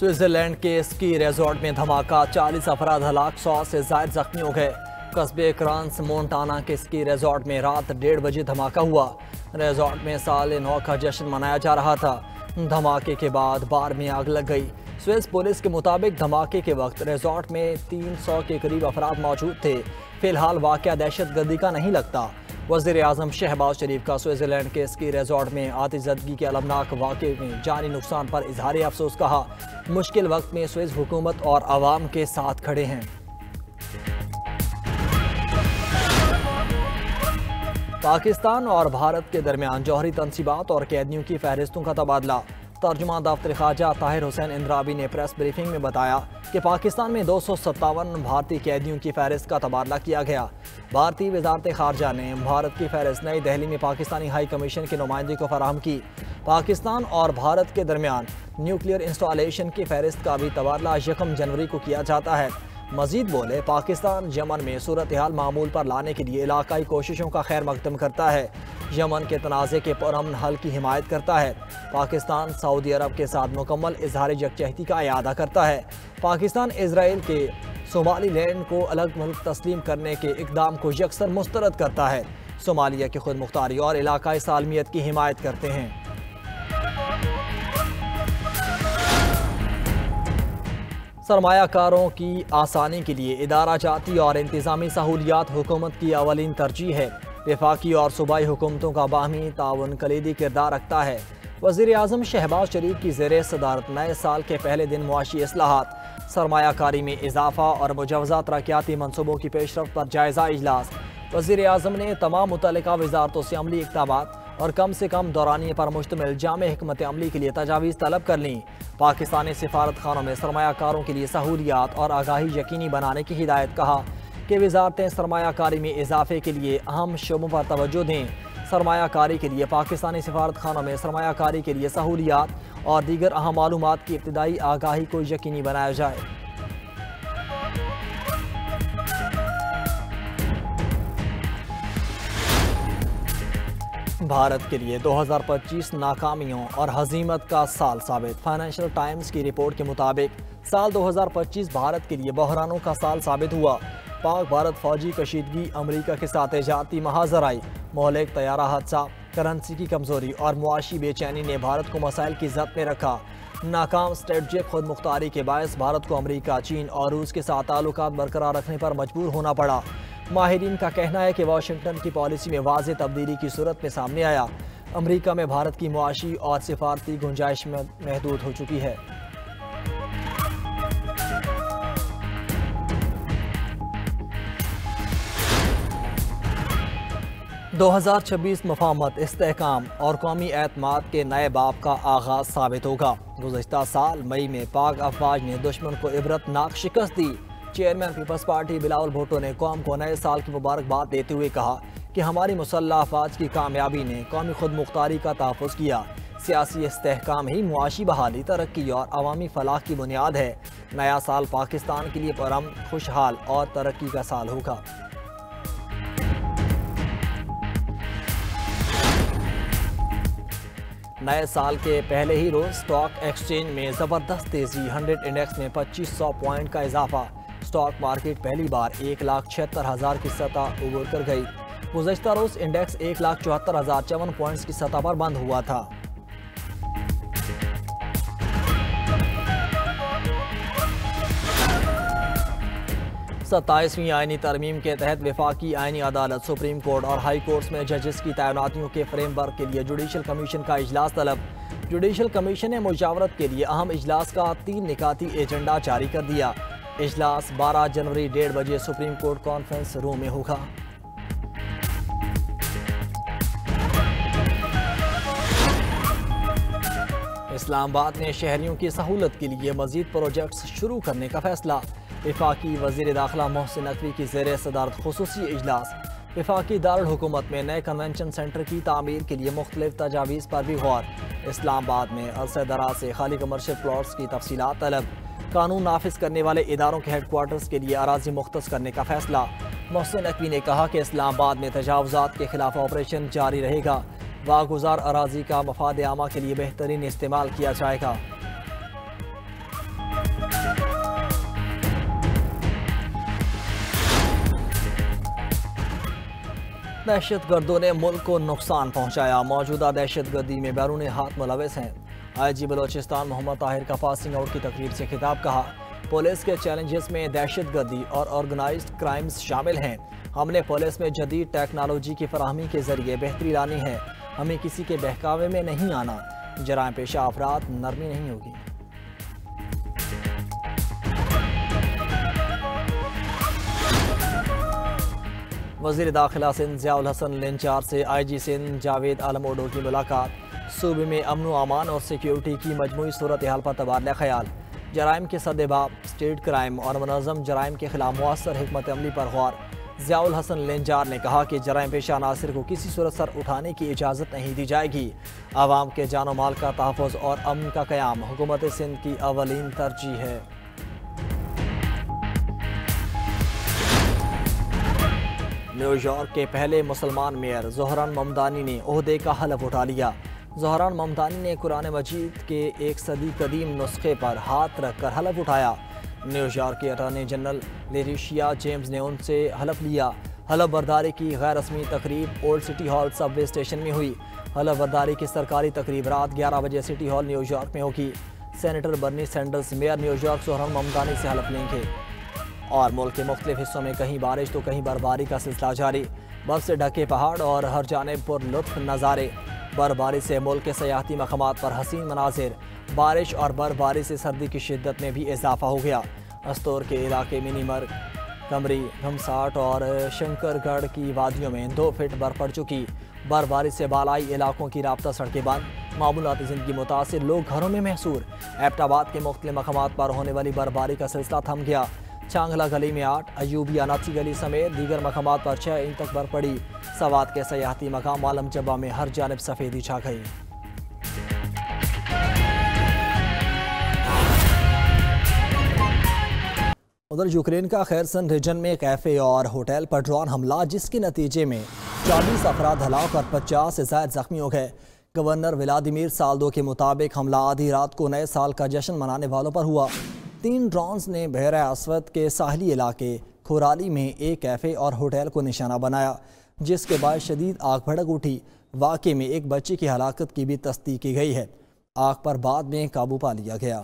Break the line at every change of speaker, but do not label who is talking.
Switzerland के ski resort में धमाका, 40 अफराद हलाक, 100 से ज्यादा जख्मी हो गए। कस्बे क्रांस मोन्टाना के स्की रिजॉर्ट में रात 1:30 बजे धमाका हुआ। रिजॉर्ट में साल नौ का जश्न मनाया जा रहा था। धमाके के बाद बार में आग लग गई। स्विस पुलिस के मुताबिक धमाके के वक्त रिजॉर्ट में 300 के करीब अफराद मौजूद थे। फिलहाल वाकया दहशतगर्दी का नहीं लगता। वज़ीर-ए-आज़म शहबाज शरीफ का स्विट्जरलैंड के स्की रिजॉर्ट में आतिशबाजी के अलमनाक वाक़े में जानी नुकसान पर इजहार अफसोस कहा। मुश्किल वक्त में स्विस हुकूमत और आवाम के साथ खड़े हैं। पाकिस्तान और भारत के दरमियान जौहरी तनसीबात और कैदियों की फहरिस्तों का तबादला। तर्जुमान दफ्तर ख़ारजा ताहिर हुसैन इंद्राबी ने प्रेस ब्रीफिंग में बताया कि पाकिस्तान में 257 भारतीय कैदियों की फहरिस्त का तबादला किया गया। भारतीय वजारत ख़ारजा ने भारत की फहरिस्त नई दिल्ली में पाकिस्तानी हाई कमीशन की नुमाइंदगी को फराहम की। पाकिस्तान और भारत के दरमियान न्यूक्लियर इंस्टॉलेशन की फहरिस्त का भी तबादला 1 जनवरी को किया जाता है। मजीद बोले, पाकिस्तान यमन में सूरत हाल मामूल पर लाने के लिए इलाकाई कोशिशों का खैर मकदम करता है। यमन के तनाज़े के पुरअमन हल की हिमायत करता है। पाकिस्तान सऊदी अरब के साथ मुकम्मल इजहार यकजहती का इरादा करता है। पाकिस्तान इजराइल के सोमालीलैंड को अलग मुल्क तस्लीम करने के इकदाम को यकसर मुस्तरद करता है। सोमालिया की खुद मुख्तारी और इलाकाई सालमियत की हिमायत करते हैं। सरमायाकारों की आसानी के लिए इदारा जाती और इंतजामी सहूलियात हुकूमत की अवलीन तरजीह है। वफाकी और सूबाई हुकूमतों का बाहमी ताउन कलीदी किरदार रखता है। वज़ीर-ए-आज़म शहबाज शरीफ की ज़ेरे सदारत नए साल के पहले दिन मुआशी इस्लाहात, सरमायाकारी में इजाफा और मुजवज़ा तरक्याती मनसूबों की पेशरफ्त पर जायज़ा इजलास। वज़ीर-ए-आज़म ने तमाम मुतल्लिका वज़ारतों से अमली इक़दामात और कम से कम दौरानिए पर मुश्तमिल जामे हिकमत अमली के लिए तजावीज़ तलब कर लीं। पाकिस्तानी सिफारत खानों में सरमायाकारों के लिए सहूलियात और आगाही यकीनी बनाने की हिदायत। कहा कि वज़ारतें सरमायाकारी में इजाफे के लिए अहम शोबों पर तवज्जो दें। सरमायाकारी के लिए पाकिस्तानी सिफारत खानों में सरमायाकारी के लिए सहूलियात और दीगर अहम मालूमात की इब्तदाई आगाही को यकीनी बनाया जाए। भारत के लिए 2025 नाकामियों और हजीमत का साल साबित। फाइनेंशियल टाइम्स की रिपोर्ट के मुताबिक साल 2025 भारत के लिए बहरानों का साल साबित हुआ। पाक भारत फौजी कशीदगी, अमरीका के साथ तजारती महाजराई, मोहलिक तैयारा हादसा, करेंसी की कमजोरी और मुआशी बेचैनी ने भारत को मसाइल की जद में रखा। नाकाम स्ट्रेटजिक खुद मुख्तारी के बायस भारत को अमरीका, चीन और रूस के साथ ताल्लुकात बरकरार रखने पर मजबूर होना पड़ा। माहिरीन का कहना है कि वाशिंगटन की पॉलिसी में वाज़ेह तब्दीली की सूरत में सामने आया। अमरीका में भारत की मुआशी और सिफारती गुंजाइश में महदूद हो चुकी है। दो 2026 मफाहमत, इस्तेहकाम और कौमी एतमाद के नए बाब का आगाज साबित होगा। गुज़श्ता साल मई में पाक अफवाज ने दुश्मन को इबरतनाक शिकस्त दी। Chairman Peoples Party Bilawal Bhutto ने कौम को नए साल की मुबारकबाद देते हुए कहा कि हमारी मुसल्लह अफवाज की कामयाबी ने कौमी खुद मुख्तारी का तहफ़्फ़ुज़ किया। सियासी इस्तेहकाम ही मुआशी बहाली, तरक्की और अवामी फलाह की बुनियाद है। नया साल पाकिस्तान के लिए पुरअमन, खुशहाल और तरक्की का साल होगा। नए साल के पहले ही रोज स्टॉक एक्सचेंज में ज़बरदस्त तेज़ी, 100 इंडेक्स में 2500 पॉइंट का इजाफा। स्टॉक मार्केट पहली बार 1,76,000 की सतह उबर कर गई। गुज़श्ता रोज इंडेक्स 1,74,054 पॉइंट्स की सतह पर बंद हुआ था। सत्ताईसवीं आईनी तरमीम के तहत वफाकी आईनी अदालत, सुप्रीम कोर्ट और हाई कोर्ट्स में जजेस की तैनातियों के फ्रेमवर्क के लिए जुडिशल कमीशन का इजलास तलब। जुडिशल कमीशन ने मुशावरत के लिए अहम इजलास का 3 निकाती एजेंडा जारी कर दिया। इजलास 12 जनवरी 1:30 बजे सुप्रीम कोर्ट कॉन्फ्रेंस रूम में होगा। इस्लामाबाद में शहरियों की सहूलत के लिए मजीद प्रोजेक्ट्स शुरू करने का फैसला। वफाकी वज़ीर दाखिला मोहसिन नकवी की ज़ेरे सदारत खुसूसी इजलास। वफाकी दारुल हुकूमत में नए कन्वेंशन सेंटर की तामीर के लिए मुख्तलिफ तजावीज़ पर भी गौर। इस्लामाबाद में अरसे दराज से खाली कमर्शियल प्लॉट्स की तफसीलात तलब। कानून नाफिज करने वाले इदारों के हेडक्वार्टर्स के लिए अराजी मुख्तस करने का फैसला। मोहसिन नकवी ने कहा कि इस्लामाबाद में तजावुज़ात के खिलाफ ऑपरेशन जारी रहेगा। वागुजार अराजी का मफाद आमा के लिए बेहतरीन इस्तेमाल किया जाएगा। दहशत गर्दों ने मुल्क को नुकसान पहुंचाया। मौजूदा दहशत गर्दी में बैरून हाथ मुलविस हैं। IG बलोचिस्तान मोहम्मद ताहिर का पासिंग आउट की तकरीब से खिताब। कहा, पुलिस के चैलेंजेस में दहशत गर्दी और ऑर्गेनाइज्ड क्राइम्स शामिल हैं। हमने पुलिस में जदीद टेक्नोलॉजी की फराहमी के जरिए बेहतरी लानी है। हमें किसी के बहकावे में नहीं आना। जराइम पेशा अफराद नरमी नहीं होगी। वज़ीर दाखिला सिंध ज़ियाउल हसन लिंचार से IG सिंध जावेद आलम ओडो की मुलाकात। सूबे में अमन व अमान और सिक्योरिटी की मजमूई सूरत हाल पर तबादला ख्याल। जराइम के सद्देबाब, स्टेट क्राइम और मुनज़्ज़म जराइम के खिलाफ मुअस्सर हिकमत अमली पर गौर। ज़ियाउल हसन लिंचार ने कहा कि जराइम पेशा अनासिर को किसी सूरत सर उठाने की इजाज़त नहीं दी जाएगी। आवाम के जानो माल का तहफ़्फ़ुज़ और अमन का क़याम हुकूमत सिंध की अवलीन तरजीह है। न्यूयॉर्क के पहले मुसलमान मेयर ज़ोहरान ममदानी ने ओहदे का हलफ उठा लिया। ज़ोहरान ममदानी ने कुरान मजीद के एक सदी कदीम नुस्खे पर हाथ रखकर हलफ उठाया। न्यूयॉर्क के अटॉर्नी जनरल लेटिशिया जेम्स ने उनसे हलफ लिया। हलफ बर्दारी की गैर रस्मी तकरीब old city hall Subway station में हुई। हलफ बर्दारी की सरकारी तकरीब रात 11 बजे सिटी हॉल न्यूयॉर्क में होगी। Senator Bernie Sanders mayor New York Zohran Mamdani से हलफ लेंगे। और मुल्क के मुख्तलिफ हिस्सों में कहीं बारिश तो कहीं बर्फबारी का सिलसिला जारी। बर्फ से ढके पहाड़ और हर जानिब पुरलुत्फ नज़ारे। बर्फबारी से मुल्क के सयाहती मकामात पर हसीन मनाजिर। बारिश और बर्फबारी से सर्दी की शिद्दत में भी इजाफा हो गया। अस्तौर के इलाके मिनीमर्ग, कमरी, घमसाट और शंकरगढ़ की वादियों में 2 फीट बर्फ पड़ चुकी। बर्फबारी से बालाई इलाकों की राब्ता सड़कें बंद। मामूलाती ज़िंदगी मुतासिर, लोग घरों में महसूर। एबटाबाद के मुख्तलिफ मकामात पर होने वाली बर्फबारी का सिलसिला थम गया। चांगला गली में 8, अयूबिया नाची गली समेत दीगर मकामात पर 6 इंच तक बर्फ पड़ी। सवात के सयाहती मकाम आलम जब्बा में हर जानिब सफ़ेदी छा गई। उधर यूक्रेन का खैरसन रीजन में कैफे और होटल पर ड्रोन हमला, जिसके नतीजे में 40 अफराद हलाक और 50 से ज़ायद जख्मी हो गए। गवर्नर व्लादिमीर साल्दो के मुताबिक हमला आधी रात को नए साल का जश्न मनाने वालों पर हुआ। 3 ड्रोन्स ने बहर अस्वद के साहली इलाके खोराली में एक कैफ़े और होटल को निशाना बनाया, जिसके बाद शदीद आग भड़क उठी। वाक़े में एक बच्चे की हलाकत की भी तस्दीक की गई है। आग पर बाद में काबू पा लिया गया।